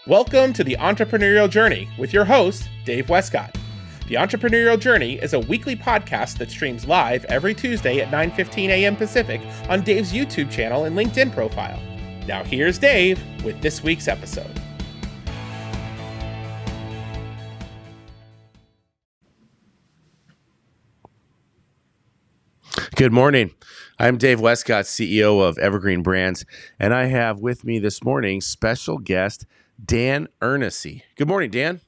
Welcome to the Entrepreneurial Journey with your host, Dave Westcott. The Entrepreneurial Journey is a weekly podcast that streams live every Tuesday at 9:15 a.m. Pacific on Dave's YouTube channel and LinkedIn profile. Now here's Dave with this week's episode. Good morning. I'm Dave Westcott, CEO of Evergreen Brands, and I have with me this morning special guest Dan Eernissee. Good morning, Dan.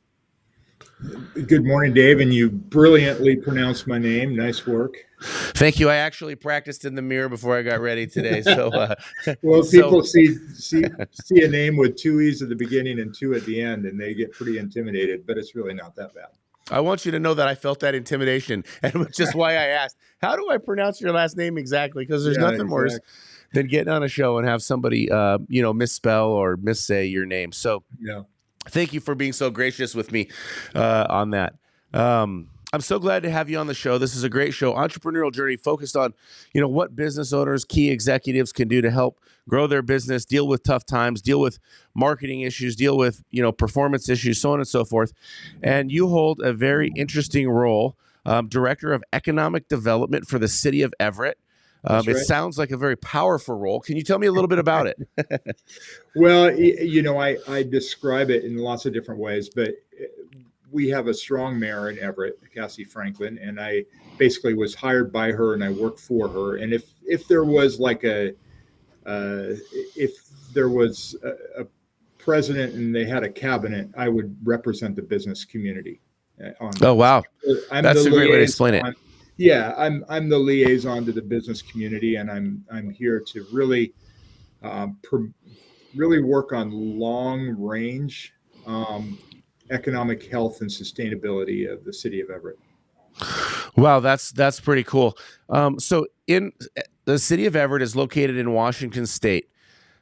Good morning, Dave, and you brilliantly pronounced my name. Nice work. Thank you. I actually practiced in the mirror before I got ready today. So, well, people see a name with two E's at the beginning and two at the end, and they get pretty intimidated, but it's really not that bad. I want you to know that I felt that intimidation, and which is why I asked, how do I pronounce your last name exactly? Because there's nothing worse than getting on a show and have somebody, misspell or missay your name. So thank you for being so gracious with me on that. I'm so glad to have you on the show. This is a great show. Entrepreneurial Journey focused on, what business owners, key executives can do to help grow their business, deal with tough times, deal with marketing issues, deal with, performance issues, so on and so forth. And you hold a very interesting role, Director of Economic Development for the City of Everett. It sounds like a very powerful role. Can you tell me a little bit about it? Well, I describe it in lots of different ways, but we have a strong mayor in Everett, Cassie Franklin, and I basically was hired by her and I worked for her. And if there was a president and they had a cabinet, I would represent the business community. Oh, wow. That's a great way to explain it. Yeah, I'm the liaison to the business community, and I'm here to really work on long range economic health and sustainability of the city of Everett. Wow, that's pretty cool. So in the city of Everett is located in Washington State.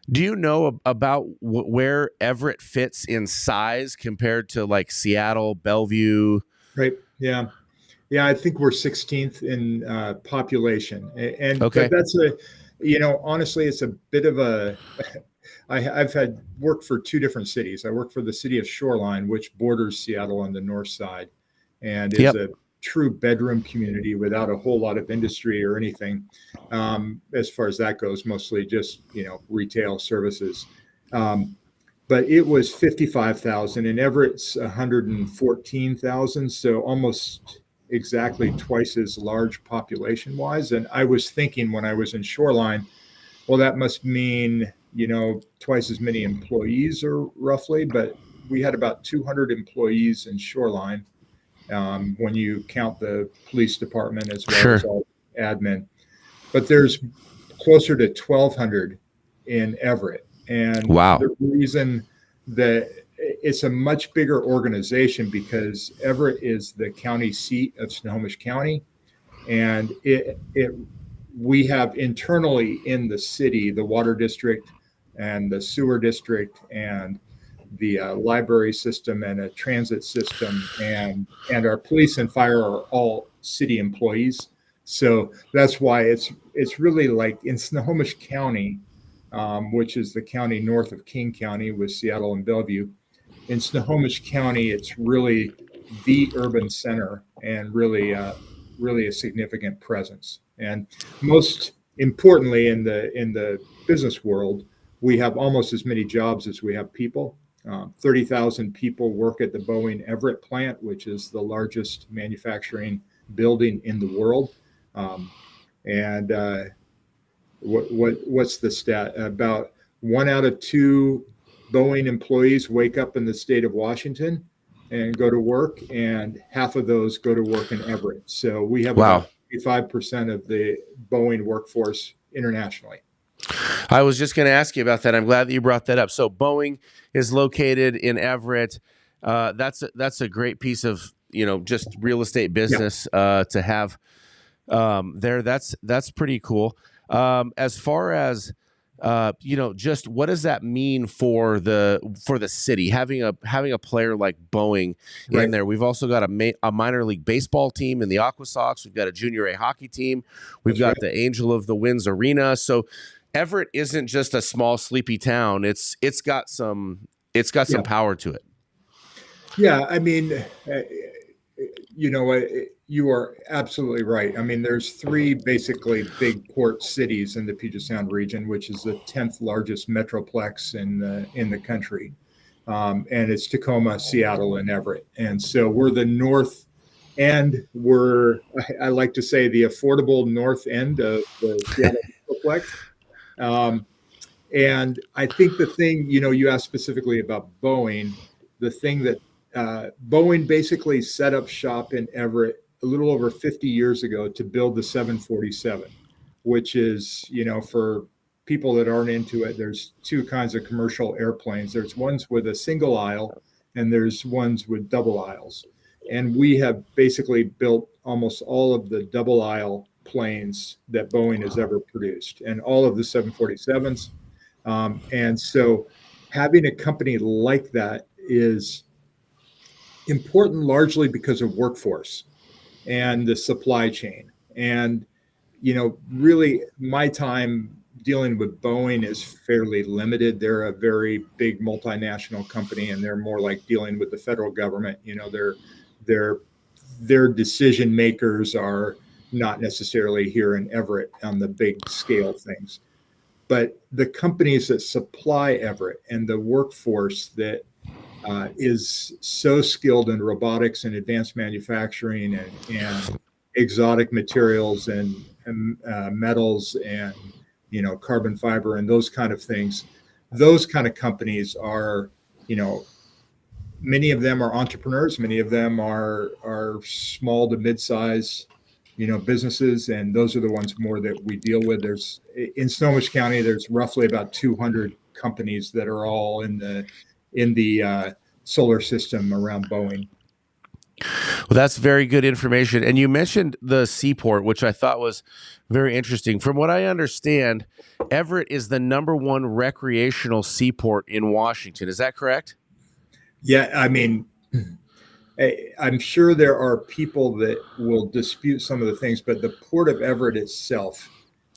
Do you know about where Everett fits in size compared to like Seattle, Bellevue? Right. Yeah. I think we're 16th in population, and okay. But that's honestly, it's a bit of a. I've had worked for two different cities. I worked for the city of Shoreline, which borders Seattle on the north side, and is a true bedroom community without a whole lot of industry or anything. As far as that goes, mostly just retail services. But it was 55,000, and Everett's 114,000, so almost exactly twice as large population-wise. And I was thinking when I was in Shoreline, well, that must mean twice as many employees, or roughly, but we had about 200 employees in Shoreline when you count the police department as well as all admin. But there's closer to 1,200 in Everett. And the reason that it's a much bigger organization because Everett is the county seat of Snohomish County, and we have internally in the city the water district and the sewer district and the library system and a transit system, and our police and fire are all city employees. So that's why it's really like in Snohomish County, which is the county north of King County with Seattle and Bellevue. In Snohomish County, it's really the urban center and really a significant presence. And most importantly, in the business world, we have almost as many jobs as we have people. 30,000 people work at the Boeing Everett plant, which is the largest manufacturing building in the world. What's the stat? About 1 out of 2 Boeing employees wake up in the state of Washington and go to work, and half of those go to work in Everett. So we have about 55% of the Boeing workforce internationally. I was just going to ask you about that. I'm glad that you brought that up. So Boeing is located in Everett. That's a great piece of just real estate business to have there. That's pretty cool. As far as just what does that mean for the city having a player like Boeing in there? We've also got a minor league baseball team in the Aqua Sox. We've got a junior A hockey team. We've got the Angel of the Winds Arena. So Everett isn't just a small sleepy town. It's got some it's got some power to it. Yeah, I mean, you are absolutely right. I mean, there's three basically big port cities in the Puget Sound region, which is the 10th largest metroplex in the country, and it's Tacoma, Seattle, and Everett. And so we're the north end. I like to say, the affordable north end of the Seattle metroplex. And I think the thing, you asked specifically about Boeing, the thing that Boeing basically set up shop in Everett a little over 50 years ago to build the 747, which is, for people that aren't into it, there's two kinds of commercial airplanes. There's ones with a single aisle and there's ones with double aisles. And we have basically built almost all of the double aisle planes that Boeing has ever produced and all of the 747s. And so having a company like that is important largely because of workforce and the supply chain. And, really my time dealing with Boeing is fairly limited. They're a very big multinational company and they're more like dealing with the federal government. Their decision makers are not necessarily here in Everett on the big scale things. But the companies that supply Everett and the workforce that is so skilled in robotics and advanced manufacturing and exotic materials and metals and carbon fiber and those kind of things, those kind of companies are, many of them are entrepreneurs, many of them are small to mid-size businesses, and those are the ones more that we deal with. There's in Snohomish County, there's roughly about 200 companies that are all in the solar system around Boeing. Well, that's very good information. And you mentioned the seaport, which I thought was very interesting. From what I understand, Everett is the #1 recreational seaport in Washington. Is that correct? Yeah, I mean, I'm sure there are people that will dispute some of the things, but the Port of Everett itself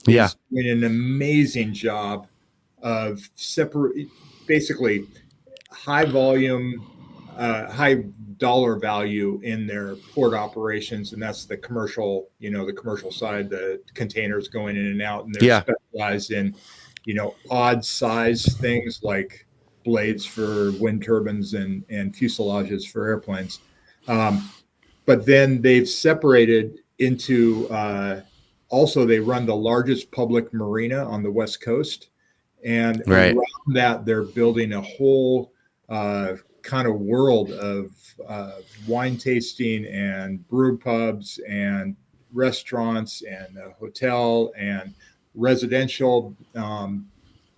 is doing an amazing job of basically high volume, high dollar value in their port operations. And that's the commercial, the commercial side, the containers going in and out, and they're specialized in, odd size things like blades for wind turbines and fuselages for airplanes. But then they've separated into, also they run the largest public marina on the West Coast. And around that, they're building a whole kind of world of wine tasting and brew pubs and restaurants and a hotel and residential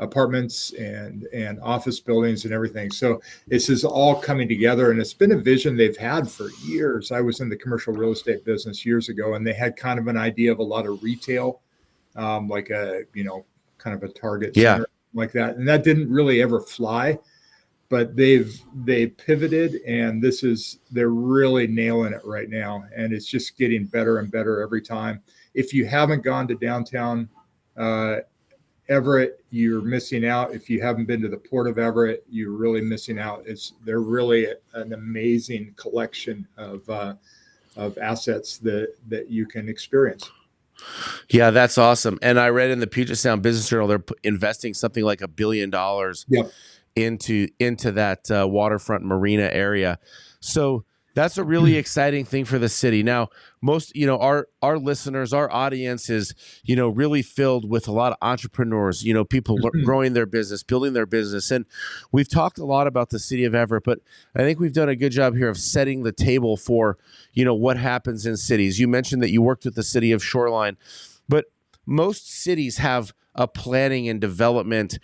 apartments and office buildings and everything. So this is all coming together, and it's been a vision they've had for years. I was in the commercial real estate business years ago, and they had kind of an idea of a lot of retail, like a, kind of a Target center like that. And that didn't really ever fly, but they pivoted, and they're really nailing it right now. And it's just getting better and better every time. If you haven't gone to downtown Everett, you're missing out. If you haven't been to the Port of Everett, you're really missing out. They're really an amazing collection of assets that you can experience. Yeah, that's awesome. And I read in the Puget Sound Business Journal they're investing something like $1 billion into that waterfront marina area. So that's a really exciting thing for the city. Now, most, our listeners, our audience is, really filled with a lot of entrepreneurs, people growing their business, building their business. And we've talked a lot about the city of Everett, but I think we've done a good job here of setting the table for, what happens in cities. You mentioned that you worked with the city of Shoreline, but most cities have a planning and development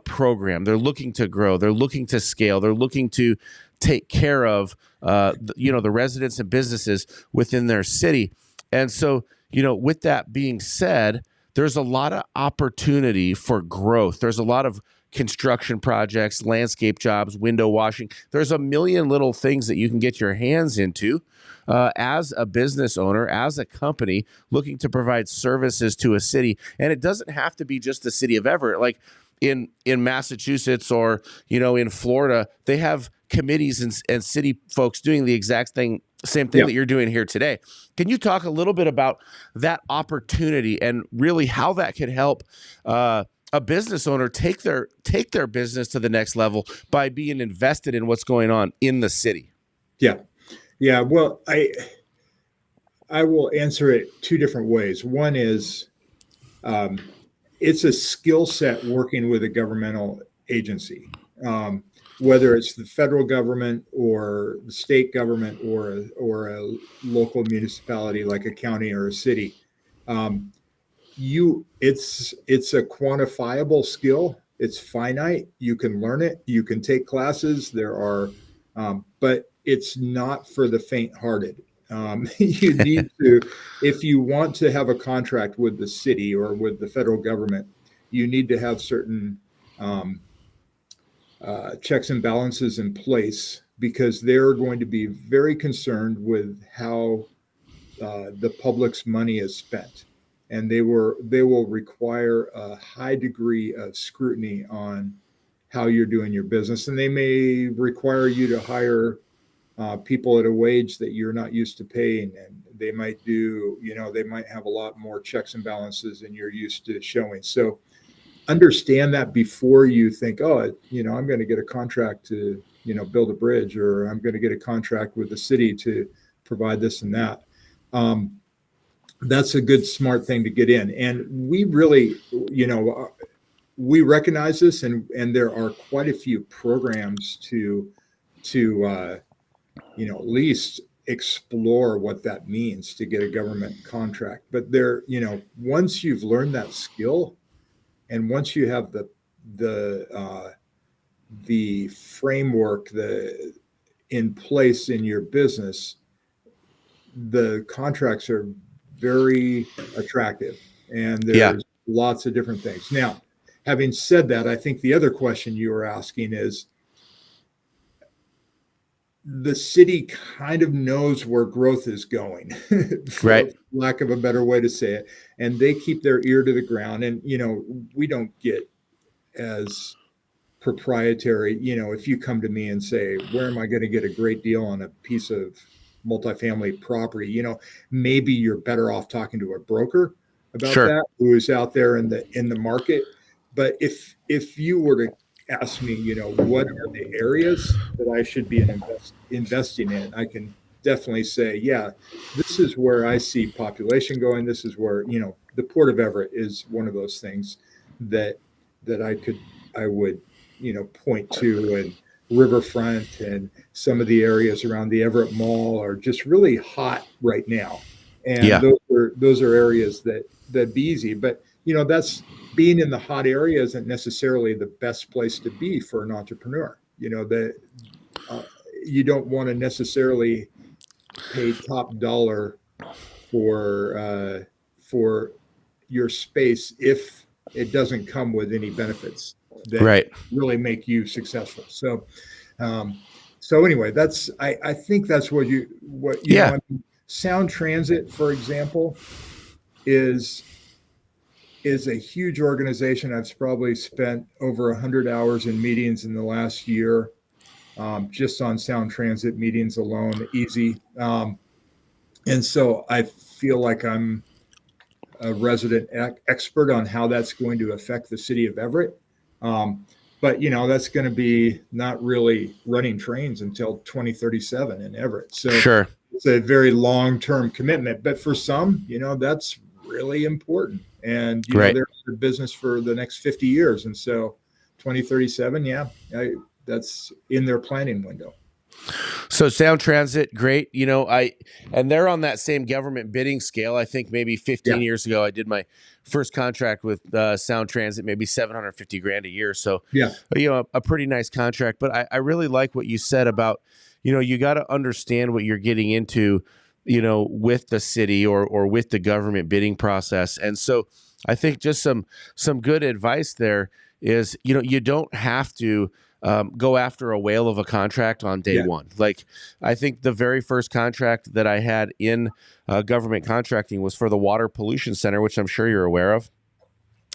program. They're looking to grow. They're looking to scale. They're looking to take care of, the residents and businesses within their city. And so, with that being said, there's a lot of opportunity for growth. There's a lot of construction projects, landscape jobs, window washing. There's a million little things that you can get your hands into as a business owner, as a company looking to provide services to a city. And it doesn't have to be just the city of Everett. Like, in Massachusetts or, in Florida, they have committees and city folks doing the exact same thing that you're doing here today. Can you talk a little bit about that opportunity and really how that could help a business owner take their business to the next level by being invested in what's going on in the city? Yeah. Well, I will answer it two different ways. One is, it's a skill set working with a governmental agency, whether it's the federal government or the state government or a local municipality like a county or a city. It's a quantifiable skill. It's finite. You can learn it. You can take classes. But it's not for the faint-hearted. You need to, if you want to have a contract with the city or with the federal government, you need to have certain checks and balances in place, because they're going to be very concerned with how the public's money is spent. And they will require a high degree of scrutiny on how you're doing your business. And they may require you to hire people at a wage that you're not used to paying. And they might have a lot more checks and balances than you're used to showing. So understand that before you think, I'm going to get a contract to, build a bridge, or I'm going to get a contract with the city to provide this and that. That's a good, smart thing to get in. And we really, we recognize this, and there are quite a few programs to at least explore what that means to get a government contract. But once you've learned that skill, and once you have the framework in place in your business, the contracts are very attractive, and there's lots of different things. Now, having said that, I think the other question you were asking is, the city kind of knows where growth is going, for right, lack of a better way to say it, and they keep their ear to the ground. And we don't get as proprietary. If you come to me and say, where am I going to get a great deal on a piece of multifamily property, maybe you're better off talking to a broker about that, who is out there in the market. But if you were to ask me, what are the areas that I should be investing in, I can definitely say, this is where I see population going. This is where, the Port of Everett is one of those things that I would point to, and Riverfront and some of the areas around the Everett Mall are just really hot right now. And those are areas that'd be easy. But, that's being in the hot area isn't necessarily the best place to be for an entrepreneur. That you don't want to necessarily pay top dollar for your space if it doesn't come with any benefits that really make you successful. So anyway, I think that's what you know. Sound Transit, for example, is a huge organization. I've probably spent over 100 hours in meetings in the last year, just on Sound Transit meetings alone, easy. And so I feel like I'm a resident expert on how that's going to affect the city of Everett. But that's going to be not really running trains until 2037 in Everett. So it's a very long-term commitment. But for some, that's really important. And there's a business for the next 50 years. And so 2037, that's in their planning window. So Sound Transit, great. And they're on that same government bidding scale. I think maybe 15 years ago, I did my first contract with Sound Transit, maybe $750,000 a year. So, a pretty nice contract. But I really like what you said about, you got to understand what you're getting into, with the city or with the government bidding process. And so I think just some good advice there is, you don't have to go after a whale of a contract on day one. Like, I think the very first contract that I had in government contracting was for the Water Pollution Center, which I'm sure you're aware of.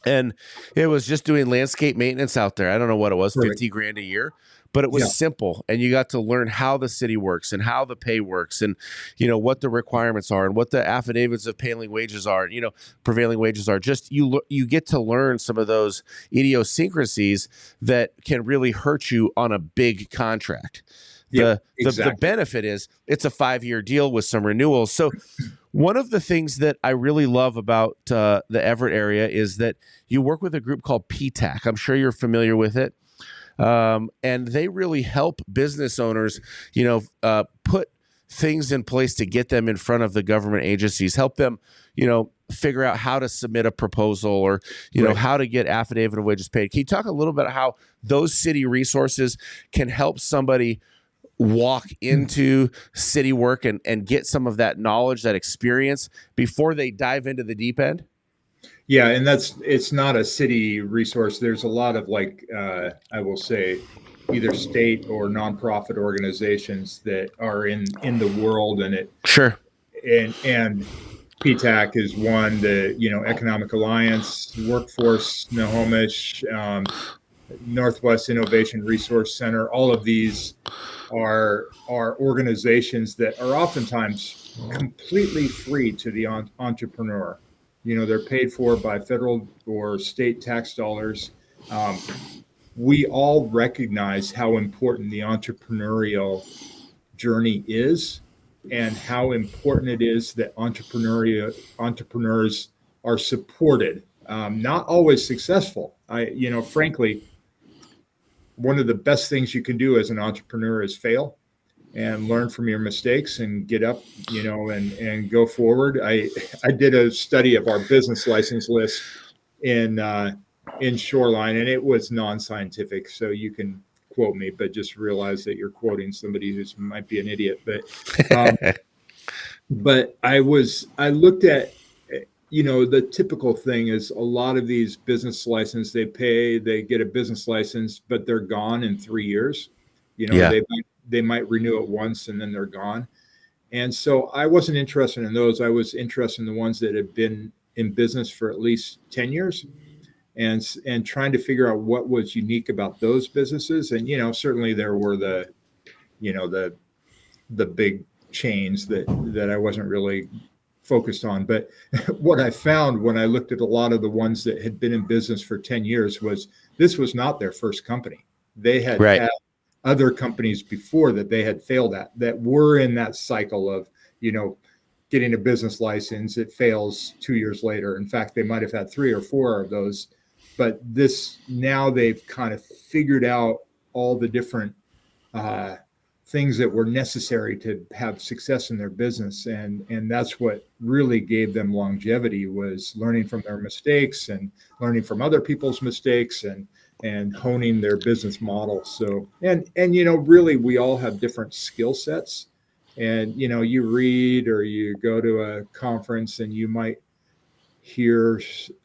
And it was just doing landscape maintenance out there. I don't know what it was, Right. 50 grand a year, but it was simple. And you got to learn how the city works and how the pay works and, what the requirements are and what the affidavits of prevailing wages are, Just you get to learn some of those idiosyncrasies that can really hurt you on a big contract. The benefit is it's a 5-year deal with some renewals. So one of the things that I really love about the Everett area is that you work with a group called PTAC. I'm sure you're familiar with it. And they really help business owners, put things in place to get them in front of the government agencies, help them, figure out how to submit a proposal or, how to get affidavit of wages paid. Can you talk a little bit about how those city resources can help somebody walk into city work and get some of that knowledge, that experience before they dive into the deep end? Yeah, and it's not a city resource. There's a lot of I will say, either state or nonprofit organizations that are in the world, and and PTAC is one. The Economic Alliance, Workforce Snohomish, Northwest Innovation Resource Center. All of these are organizations that are oftentimes completely free to the entrepreneur. They're paid for by federal or state tax dollars. We all recognize how important the entrepreneurial journey is and how important it is that entrepreneurs are supported. Not always successful. Frankly, one of the best things you can do as an entrepreneur is fail and learn from your mistakes and get up, and go forward. I did a study of our business license list in Shoreline, and it was non-scientific. So you can quote me, but just realize that you're quoting somebody who might be an idiot. But I looked at, the typical thing is a lot of these business license, they get a business license, but they're gone in 3 years. They might renew it once and then they're gone. And so I wasn't interested in those. I was interested in the ones that had been in business for at least 10 years and trying to figure out what was unique about those businesses. And, certainly there were the big chains that I wasn't really focused on. But what I found when I looked at a lot of the ones that had been in business for 10 years was this was not their first company. They had had other companies before that they had failed at, that were in that cycle of, getting a business license. It fails 2 years later. In fact, they might have had 3 or 4 of those. But now they've kind of figured out all the different things that were necessary to have success in their business. And that's what really gave them longevity, was learning from their mistakes and learning from other people's mistakes and honing their business model. So, and really we all have different skill sets, and, you read or you go to a conference and you might hear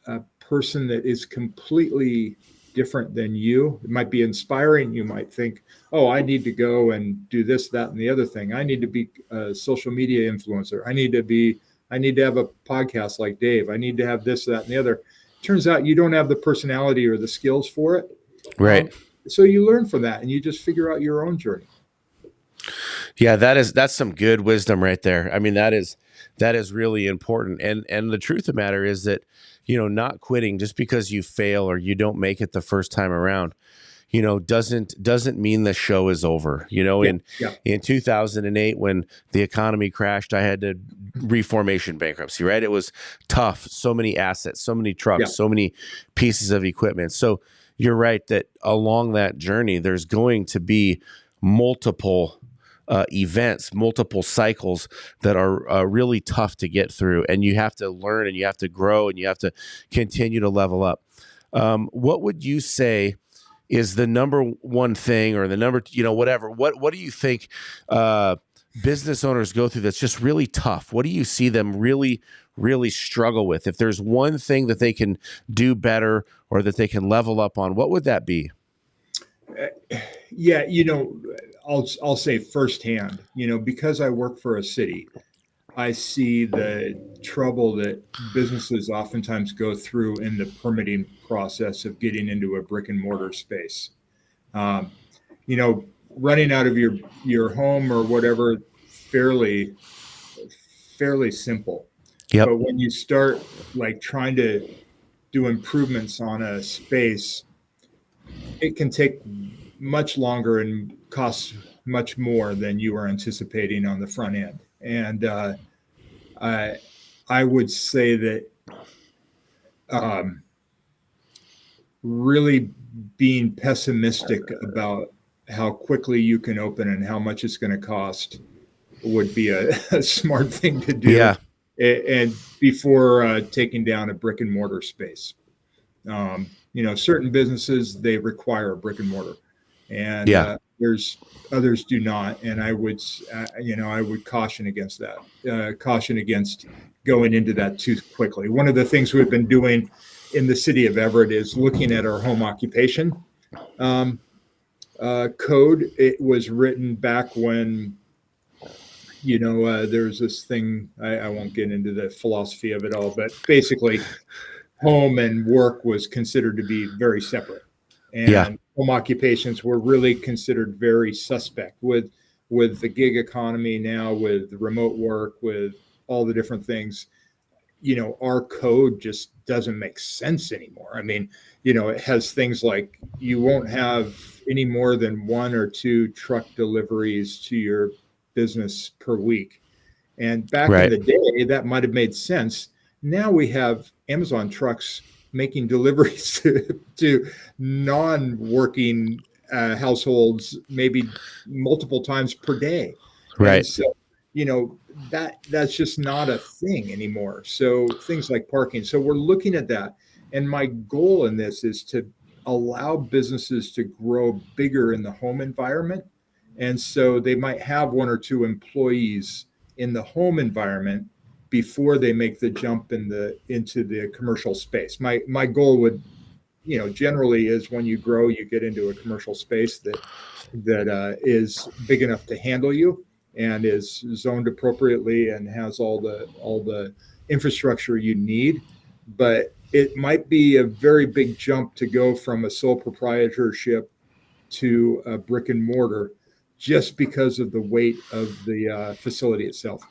a person that is completely different than you. It might be inspiring. You might think, oh, I need to go and do this, that, and the other thing. I need to be a social media influencer. I need to have a podcast like Dave. I need to have this, that, and the other. Turns out you don't have the personality or the skills for it. Right. So you learn from that and you just figure out your own journey. Yeah, that's some good wisdom right there. I mean, that is really important. And the truth of the matter is that, not quitting just because you fail or you don't make it the first time around, doesn't mean the show is over. In 2008, when the economy crashed, I had to reformation bankruptcy, right? It was tough. So many assets, so many trucks, so many pieces of equipment. So you're right that along that journey, there's going to be multiple events, multiple cycles that are really tough to get through. And you have to learn and you have to grow and you have to continue to level up. What would you say is the number one thing, or the number, whatever, what do you think business owners go through that's just really tough? What do you see them really, really struggle with? If there's one thing that they can do better or that they can level up on, what would that be? I'll say firsthand, because I work for a city, I see the trouble that businesses oftentimes go through in the permitting process of getting into a brick and mortar space. Um, you know, running out of your home or whatever, fairly fairly simple. Yep. But when you start like trying to do improvements on a space, it can take much longer and cost much more than you were anticipating on the front end. And I I would say that um, really being pessimistic about how quickly you can open and how much it's going to cost would be a smart thing to do. Yeah. And before taking down a brick and mortar space, certain businesses, they require a brick and mortar, and there's others do not. And I would caution against that. Caution against going into that too quickly. One of the things we've been doing in the city of Everett is looking at our home occupation code. It was written back when there's this thing, I won't get into the philosophy of it all, but basically home and work was considered to be very separate. And home occupations were really considered very suspect with the gig economy now, with remote work, with all the different things. Our code just doesn't make sense anymore. I mean, it has things like you won't have any more than 1 or 2 truck deliveries to your business per week. And back in the day, that might have made sense. Now we have Amazon trucks making deliveries to non-working households maybe multiple times per day. Right. And so, that's just not a thing anymore. So things like parking. So we're looking at that. And my goal in this is to allow businesses to grow bigger in the home environment. And so they might have 1 or 2 employees in the home environment before they make the jump into the commercial space. My goal would, generally is when you grow, you get into a commercial space that is big enough to handle you and is zoned appropriately and has all the infrastructure you need. But it might be a very big jump to go from a sole proprietorship to a brick and mortar, just because of the weight of the facility itself.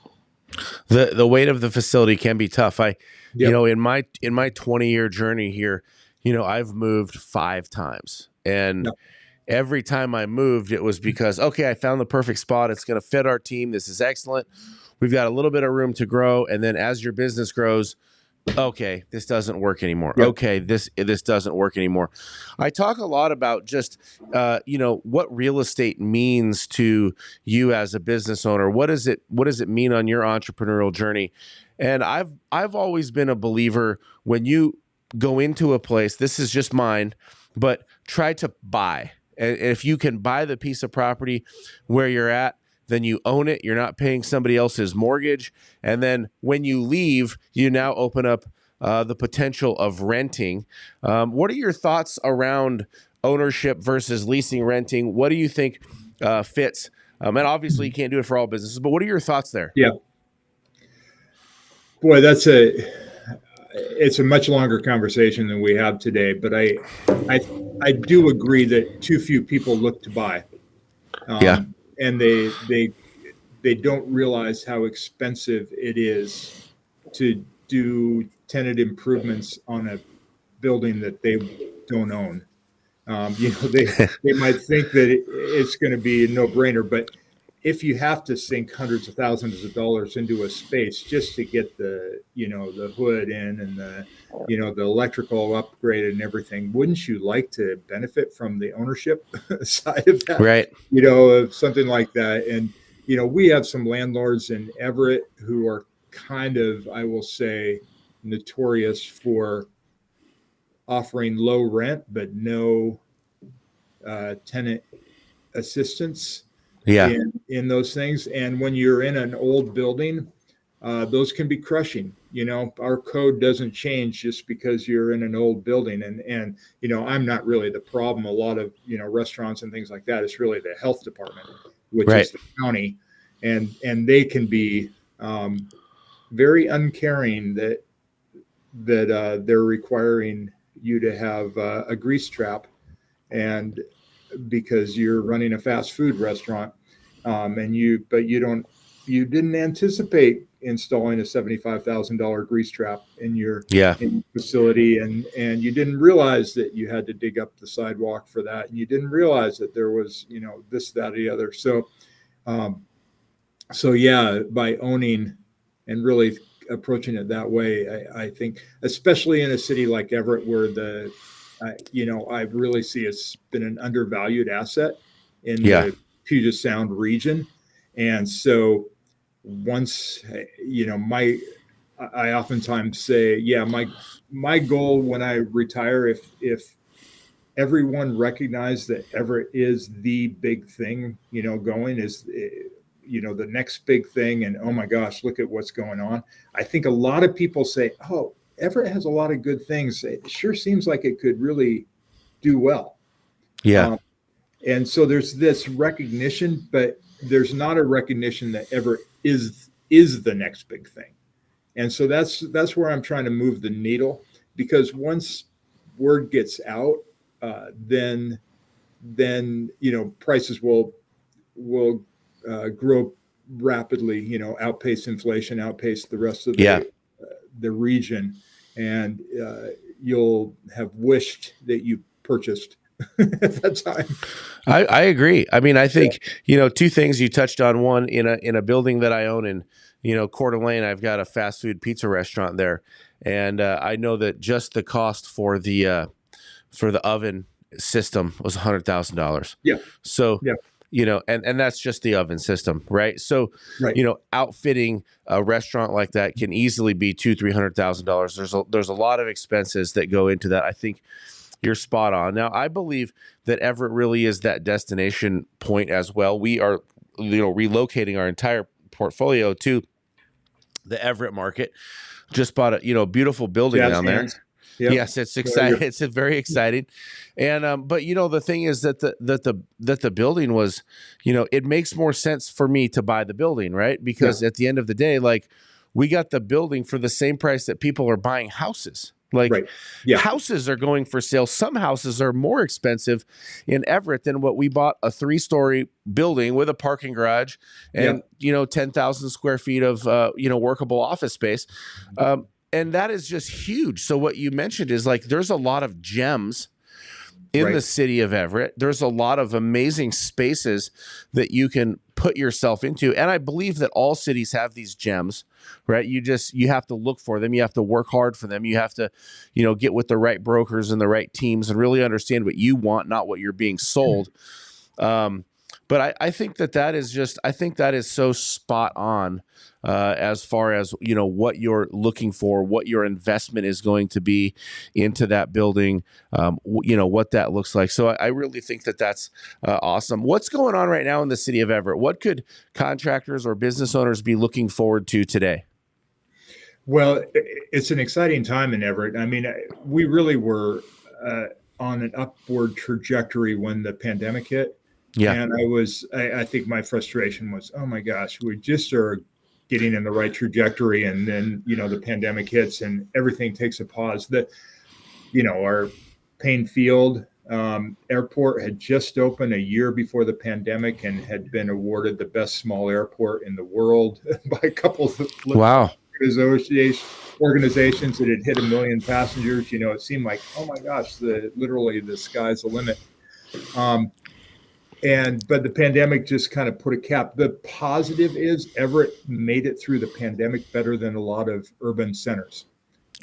The weight of the facility can be tough. In my 20-year journey here, I've moved 5 times, and every time I moved, it was because, okay, I found the perfect spot. It's going to fit our team. This is excellent. We've got a little bit of room to grow. And then as your business grows, okay, this doesn't work anymore. Yep. Okay, this doesn't work anymore. I talk a lot about just, what real estate means to you as a business owner. What does it mean on your entrepreneurial journey? And I've always been a believer, when you go into a place, this is just mine, but try to buy. And if you can buy the piece of property where you're at, then you own it. You're not paying somebody else's mortgage. And then when you leave, you now open up the potential of renting. What are your thoughts around ownership versus leasing, renting? What do you think fits? And obviously you can't do it for all businesses, but what are your thoughts there? Yeah. Boy, it's a much longer conversation than we have today, but I do agree that too few people look to buy. And they don't realize how expensive it is to do tenant improvements on a building that they don't own. They might think that it's going to be a no-brainer, but if you have to sink hundreds of thousands of dollars into a space just to get the hood in and the electrical upgraded and everything, wouldn't you like to benefit from the ownership side of that? Right. Of something like that. And, we have some landlords in Everett who are kind of, I will say, notorious for offering low rent, but no tenant assistance. In those things. And when you're in an old building, those can be crushing. Our code doesn't change just because you're in an old building. And I'm not really the problem. A lot of, restaurants and things like that, it's really the health department, which is the county. And they can be very uncaring that they're requiring you to have a grease trap, and because you're running a fast food restaurant, you didn't anticipate installing a $75,000 grease trap in your Yeah. facility, and you didn't realize that you had to dig up the sidewalk for that, and you didn't realize that there was this, that, or the other. So yeah, by owning and really approaching it that way, I think, especially in a city like Everett, where I really see it's been an undervalued asset in the Puget Sound region. And so once, I oftentimes say, yeah, my goal when I retire, if everyone recognized that Everett is the big thing, going, is the next big thing, and oh my gosh, look at what's going on. I think a lot of people say, oh, Everett has a lot of good things. It sure seems like it could really do well. Yeah. And so there's this recognition, but there's not a recognition that Everett is the next big thing. And so that's where I'm trying to move the needle, because once word gets out, then prices will grow rapidly, outpace inflation, outpace the rest of the region, and you'll have wished that you purchased at that time. I agree. I mean, I think, two things you touched on. One, in a building that I own in, Coeur d'Alene, I've got a fast food pizza restaurant there. And I know that just the cost for the oven system was $100,000. Yeah. So, and that's just the oven system, right? So, right. Outfitting a restaurant like that can easily be $200,000-$300,000. There's a lot of expenses that go into that. I think you're spot on. Now, I believe that Everett really is that destination point as well. We are, relocating our entire portfolio to the Everett market. Just bought a beautiful building down there. Yep. Yes, it's exciting. It's very exciting, and but the thing is that the building was, it makes more sense for me to buy the building, right? Because at the end of the day, like, we got the building for the same price that people are buying houses. Like, houses are going for sale. Some houses are more expensive in Everett than what we bought, a 3-story building with a parking garage and 10,000 square feet of workable office space. And that is just huge. So what you mentioned is, like, there's a lot of gems in the city of Everett. There's a lot of amazing spaces that you can put yourself into. And I believe that all cities have these gems, right? You have to look for them. You have to work hard for them. You have to, get with the right brokers and the right teams and really understand what you want, not what you're being sold. But I think that is so spot on as far as, what you're looking for, what your investment is going to be into that building, what that looks like. So I really think that that's awesome. What's going on right now in the city of Everett? What could contractors or business owners be looking forward to today? Well, it's an exciting time in Everett. I mean, we really were on an upward trajectory when the pandemic hit. Yeah. And I think my frustration was, oh my gosh, we just are getting in the right trajectory. And then, the pandemic hits and everything takes a pause. Our Payne Field airport had just opened a year before the pandemic and had been awarded the best small airport in the world by a couple of organizations that had hit 1 million passengers. It seemed like, oh my gosh, literally the sky's the limit. But the pandemic just kind of put a cap. The positive is Everett made it through the pandemic better than a lot of urban centers.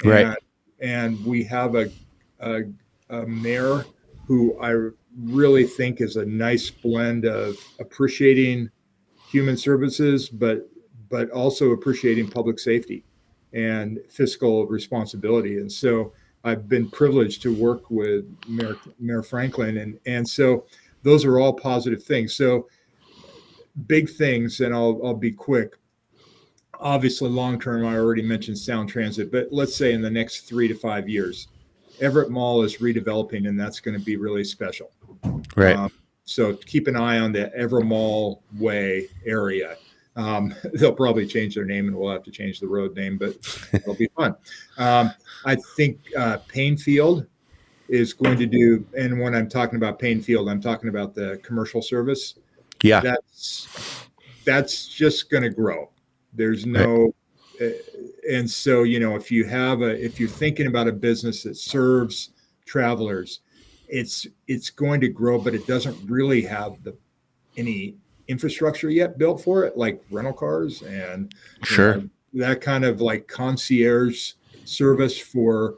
Right. And we have a mayor who I really think is a nice blend of appreciating human services, but also appreciating public safety and fiscal responsibility. And so I've been privileged to work with Mayor Franklin. And so those are all positive things. So big things, and I'll be quick. Obviously, long-term, I already mentioned sound transit, but let's say in the next 3 to 5 years, Everett Mall is redeveloping, and that's going to be really special. Right. So keep an eye on the Everett Mall Way area. They'll probably change their name, and we'll have to change the road name, but it'll be fun. I think Painfield is going to do, and when I'm talking about Painfield, I'm talking about the commercial service. Yeah. That's just going to grow. There's no, and so, if you're thinking about a business that serves travelers, it's going to grow, but it doesn't really have any infrastructure yet built for it, like rental cars and that kind of like concierge service for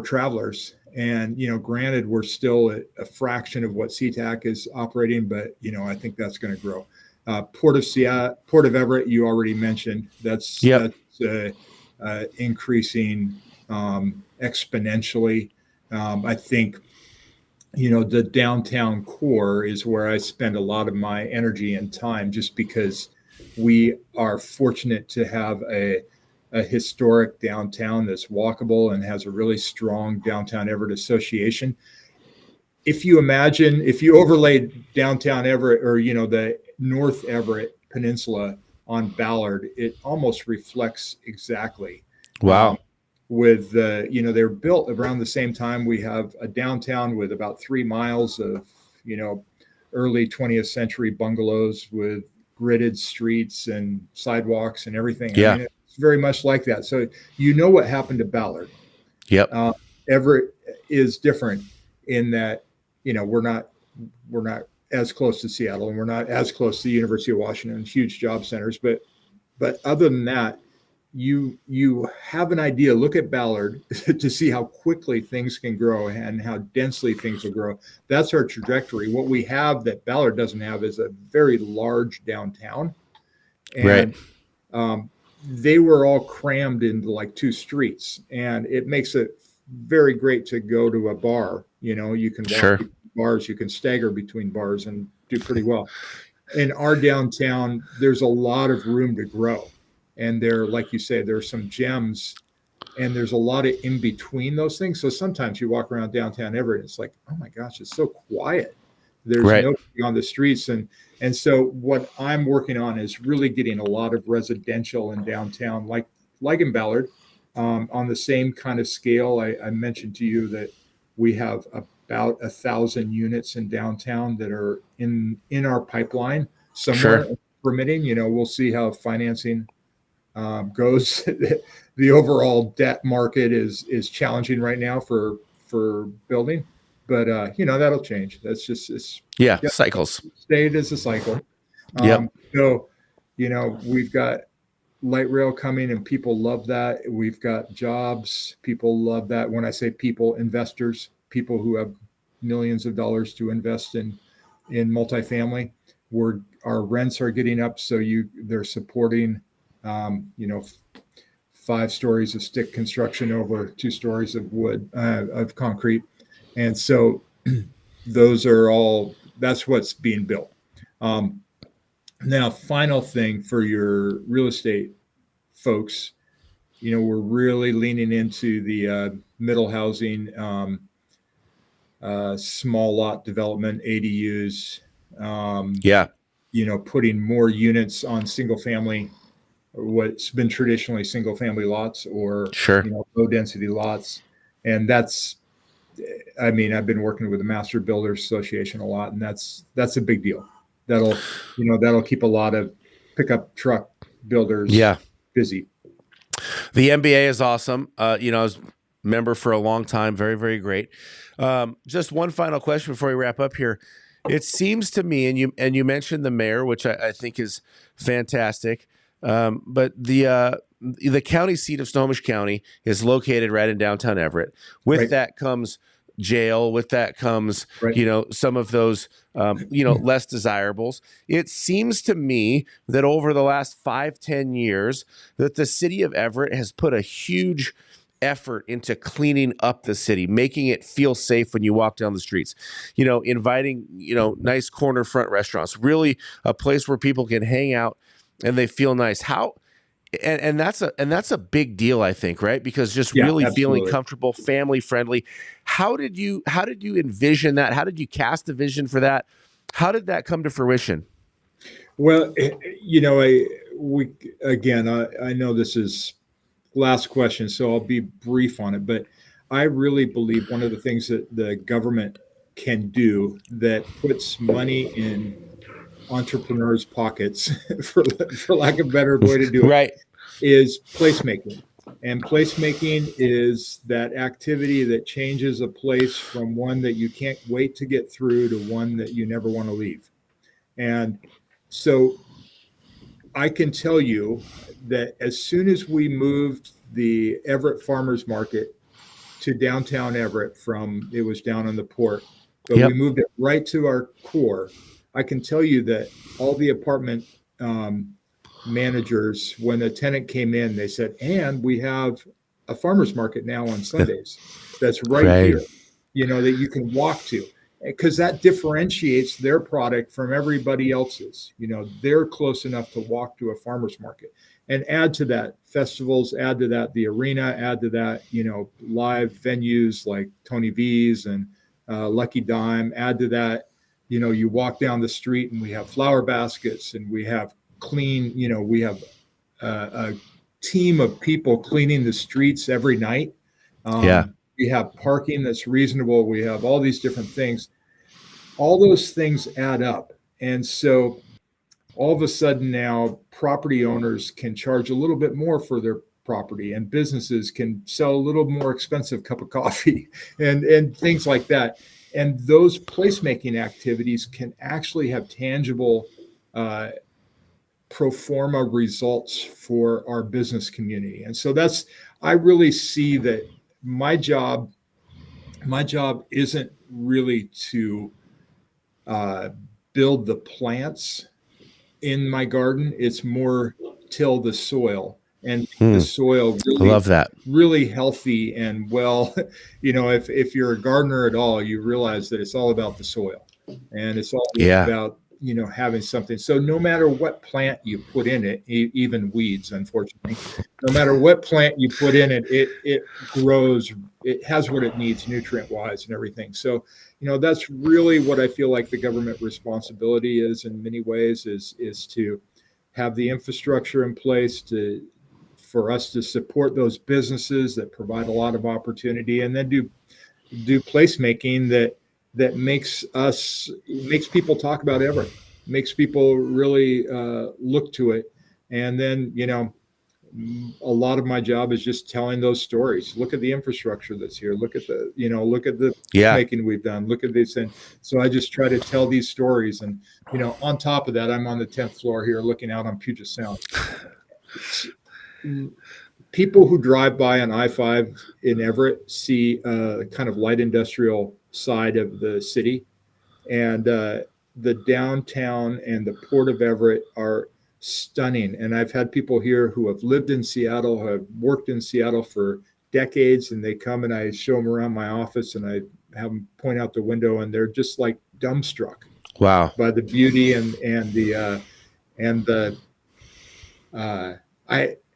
travelers. And, granted, we're still at a fraction of what SeaTac is operating, but, I think that's going to grow. Port of Everett, you already mentioned, that's increasing exponentially. I think, the downtown core is where I spend a lot of my energy and time, just because we are fortunate to have a historic downtown that's walkable and has a really strong downtown Everett association. If you overlaid downtown Everett, or, the North Everett Peninsula on Ballard, it almost reflects exactly. Wow. With they're built around the same time. We have a downtown with about 3 miles of, early 20th century bungalows with gridded streets and sidewalks and everything. Yeah. I mean, it's very much like that. So what happened to Ballard. Yep. Everett is different in that, we're not as close to Seattle, and we're not as close to the University of Washington, huge job centers. But other than that, you have an idea. Look at Ballard to see how quickly things can grow and how densely things will grow. That's our trajectory. What we have that Ballard doesn't have is a very large downtown. And they were all crammed into like 2 streets, and it makes it very great to go to a bar. You can walk between bars, you can stagger between bars and do pretty well. In our downtown, there's a lot of room to grow. And there, like you say, there's some gems, and there's a lot of in between those things. So sometimes you walk around downtown Everett, and it's like, oh my gosh, it's so quiet. There's nobody on the streets. And so what I'm working on is really getting a lot of residential in downtown, like in Ballard, on the same kind of scale. I mentioned to you that we have about 1,000 units in downtown that are in our pipeline somewhere. Permitting, we'll see how financing goes. The overall debt market is challenging right now for building, but that'll change. That's just cycles. State is a cycle. So we've got light rail coming, and people love that. We've got jobs. People love that. When I say people, investors, people who have millions of dollars to invest in multifamily, our rents are getting up. So they're supporting 5 stories of stick construction over 2 stories of wood, of concrete. And so that's what's being built. Now, final thing for your real estate folks, we're really leaning into the middle housing, small lot development, ADUs, putting more units on single family, what's been traditionally single family lots, or low density lots. And I've been working with the Master Builders Association a lot, and that's a big deal. That'll keep a lot of pickup truck builders busy. The MBA is awesome. I was a member for a long time. Very, very great. Just one final question before we wrap up here. It seems to me, and you mentioned the mayor, which I think is fantastic. But the county seat of Snohomish County is located right in downtown Everett. With that comes jail. With that comes, some of those, less desirables. It seems to me that over the last 5-10 years that the city of Everett has put a huge effort into cleaning up the city, making it feel safe when you walk down the streets, inviting, nice corner front restaurants, really a place where people can hang out and they feel nice. And that's a big deal, I think, right? Because just really feeling comfortable, family friendly. How did you envision that? How did you cast a vision for that? How did that come to fruition? Well, I know this is last question, so I'll be brief on it, but I really believe one of the things that the government can do that puts money in entrepreneurs' pockets, for lack of a better way to do it, Right. is placemaking. And placemaking is that activity that changes a place from one that you can't wait to get through to one that you never want to leave. And so I can tell you that as soon as we moved the Everett Farmers Market to downtown Everett from, it was down on the port, but we moved it right to our core. I can tell you that all the apartment managers, when the tenant came in, they said, and we have a farmer's market now on Sundays that's right here, that you can walk to, because that differentiates their product from everybody else's. They're close enough to walk to a farmer's market. And add to that festivals, add to that the arena, add to that, live venues like Tony V's and Lucky Dime, add to that, you walk down the street and we have flower baskets and we have clean, we have a team of people cleaning the streets every night. We have parking that's reasonable. We have all these different things. All those things add up. And so all of a sudden now property owners can charge a little bit more for their property, and businesses can sell a little more expensive cup of coffee and things like that. And those placemaking activities can actually have tangible pro forma results for our business community. And so I really see that my job isn't really to build the plants in my garden. It's more till the soil, and the soil really, I love that, really healthy and well. If you're a gardener at all, you realize that it's all about the soil, and it's all about having something. So no matter what plant you put in it, even weeds, unfortunately, no matter what plant you put in it, it grows. It has what it needs nutrient wise and everything. So that's really what I feel like the government responsibility is in many ways, is to have the infrastructure in place for us to support those businesses that provide a lot of opportunity, and then do placemaking that makes people talk about Everett, makes people really look to it. And then a lot of my job is just telling those stories. Look at the infrastructure that's here. Look at the making we've done. Look at this. And so I just try to tell these stories. And, on top of that, I'm on the 10th floor here looking out on Puget Sound. People who drive by on I-5 in Everett see kind of light industrial side of the city. And the downtown and the Port of Everett are stunning. And I've had people here who have lived in Seattle, have worked in Seattle for decades, and they come and I show them around my office and I have them point out the window, and they're just like dumbstruck. Wow. By the beauty and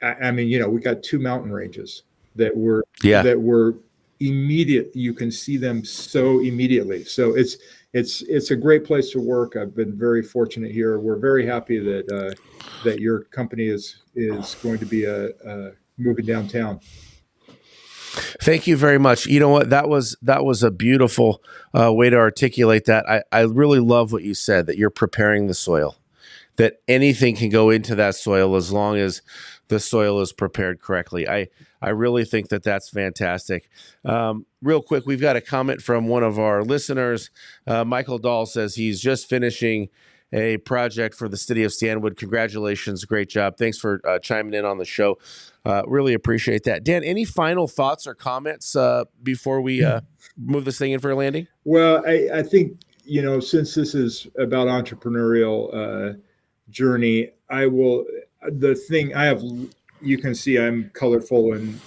I mean, we got two mountain ranges that were immediate. You can see them so immediately. So it's a great place to work. I've been very fortunate here. We're very happy that your company is going to be moving downtown. Thank you very much. You know what? That was a beautiful way to articulate that. I really love what you said, that you're preparing the soil, that anything can go into that soil as long as the soil is prepared correctly. I really think that that's fantastic. Real quick, we've got a comment from one of our listeners. Michael Dahl says he's just finishing a project for the city of Stanwood. Congratulations. Great job. Thanks for chiming in on the show. Really appreciate that. Dan, any final thoughts or comments before we move this thing in for a landing? Well, I think, since this is about entrepreneurial journey, you can see I'm colorful and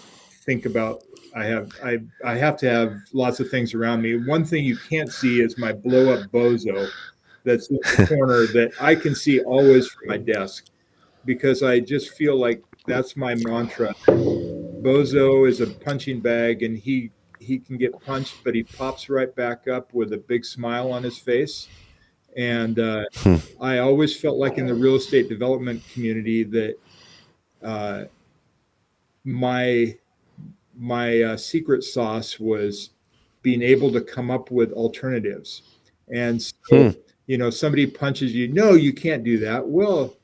think about, I have to have lots of things around me. One thing you can't see is my blow up bozo that's in the corner that I can see always from my desk, because I just feel like that's my mantra. Bozo is a punching bag, and he can get punched, but he pops right back up with a big smile on his face. And I always felt like in the real estate development community that my secret sauce was being able to come up with alternatives. And so, somebody punches you, no, you can't do that. Well,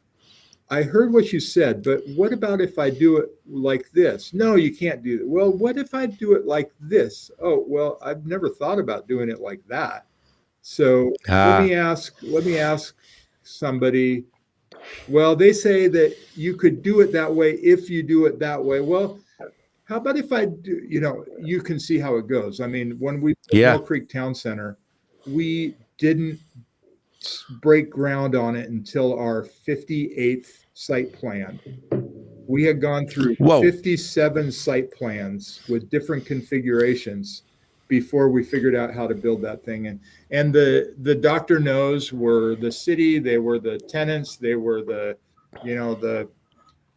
I heard what you said, but what about if I do it like this? No, you can't do that. Well, what if I do it like this? Oh, well, I've never thought about doing it like that. So let me ask somebody, well, they say that you could do it that way if you do it that way. Well, how about if I do, you can see how it goes. I mean, when we built Mill Creek Town Center, we didn't break ground on it until our 58th site plan. We had gone through 57 site plans with different configurations before we figured out how to build that thing. And the doctor knows were the city, they were the tenants, they were the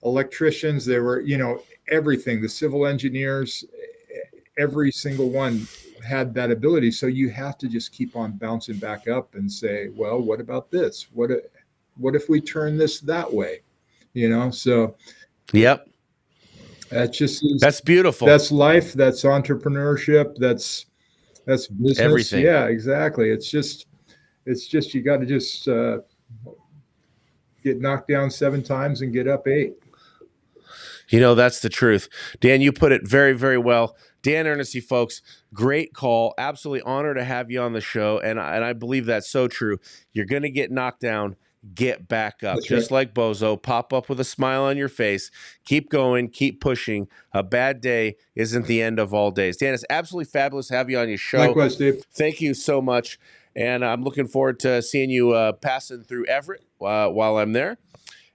electricians, they were, everything, the civil engineers, every single one had that ability. So you have to just keep on bouncing back up and say, well, what about this? What if we turn this that way? So yep. That's beautiful. That's life. That's entrepreneurship. That's business. Everything. Yeah, exactly. It's just you got to just get knocked down 7 times and get up 8. That's the truth. Dan, you put it very, very well. Dan Eernissee, folks, great call. Absolutely honored to have you on the show. And I believe that's so true. You're going to get knocked down. Get back up. That's just right. Like Bozo, pop up with a smile on your face. Keep going. Keep pushing. A bad day isn't the end of all days. Dan, it's absolutely fabulous to have you on your show. Likewise, Steve. Thank you so much. And I'm looking forward to seeing you passing through Everett while I'm there.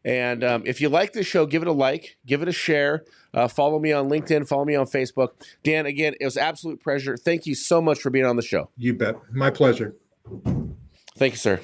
And if you like this show, give it a like, give it a share. Follow me on LinkedIn. Follow me on Facebook. Dan, again, it was an absolute pleasure. Thank you so much for being on the show. You bet. My pleasure. Thank you, sir.